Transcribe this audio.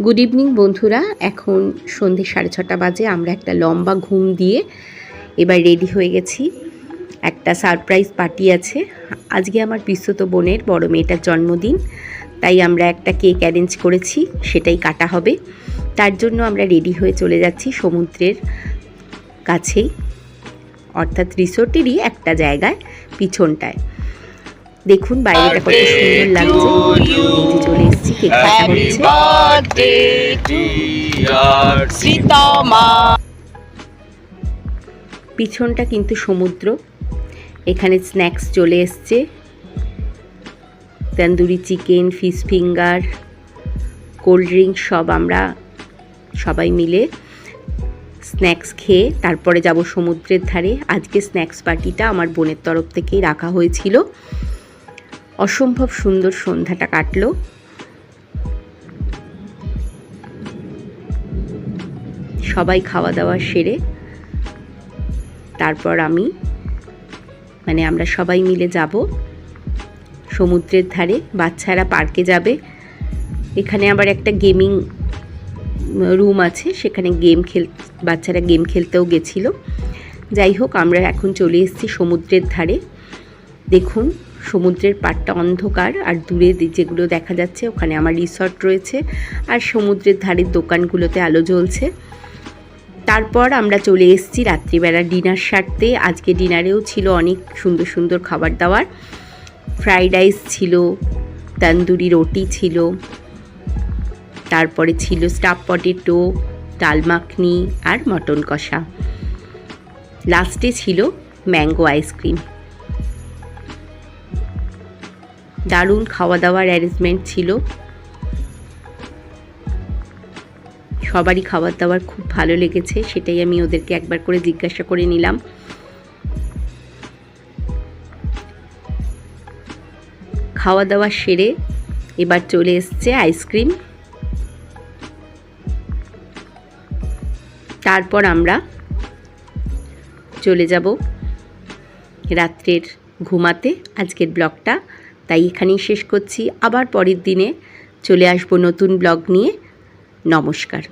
Good evening বন্ধুরা, এখন সন্ধে 6:30 বাজে। আমরা একটা লম্বা ঘুম দিয়ে এবার রেডি হয়ে গেছি। একটা সারপ্রাইজ পার্টি আছে আজকে। আমার পিসতুতো বোনের বড় মেয়েটার জন্মদিন, তাই আমরা একটা কেক অ্যারেঞ্জ করেছি, সেটাই কাটা হবে। তার জন্য আমরা রেডি হয়ে চলে যাচ্ছি সমুদ্রের কাছেই, অর্থাৎ রিসোর্টেরই একটা জায়গায় পিছনটায়। দেখুন বাইরেটা কত সুন্দর লাগছে। এই যে চলে এসেছি, কেক কাটা হচ্ছে। পিছনটা কিন্তু সমুদ্র। এখানে স্ন্যাক্স চলে এসছে, tandoori chicken, fish finger, cold drinks সব। আমরা সবাই মিলে স্ন্যাক্স খেয়ে তারপরে যাব সমুদ্রের ধারে। আজকে স্ন্যাক্স পার্টিটা আমার বোনের তরফ থেকেই রাখা হয়েছিল। অসম্ভব সুন্দর সন্ধ্যাটা কাটলো। সবাই খাওয়া দাওয়া সেরে তারপর আমরা সবাই মিলে যাব সমুদ্রের ধারে। বাচ্চারা পার্কে যাবে। এখানে আবার একটা গেমিং রুম আছে, সেখানে বাচ্চারা গেম খেলতেও গেছিল। যাই হোক, আমরা এখন চলে এসেছি সমুদ্রের ধারে। দেখুন সমুদ্রের পাড়টা অন্ধকার, আর দূরে যেগুলো দেখা যাচ্ছে ওখানে আমার রিসর্ট রয়েছে, আর সমুদ্রের ধারের দোকানগুলোতে আলো জ্বলছে। তারপর আমরা চলে এসেছি রাত্রিবেলা ডিনার সারতে। আজকে ডিনারেও ছিল অনেক সুন্দর সুন্দর খাবার দাবার। ফ্রাইড রাইস ছিল, তন্দুরি রুটি ছিল, তারপরে ছিল স্টাফ পটেটো, ডাল মাখনি আর মটন কষা। লাস্টে ছিল ম্যাঙ্গো আইসক্রিম। দারুণ খাওয়া দাওয়ার অ্যারেঞ্জমেন্ট ছিল। সবারই খাবার দাবার খুব ভালো লেগেছে, সেটাই আমি ওদেরকে একবার করে জিজ্ঞাসা করে নিলাম। খাওয়া দাওয়া সেরে এবার চলে এসছে আইসক্রিম। তারপর আমরা চলে যাব রাত্রের ঘুমাতে। আজকের ব্লগটা তাই এখানেই শেষ করছি। আবার পরের দিনে চলে আসবো নতুন ব্লগ নিয়ে। নমস্কার।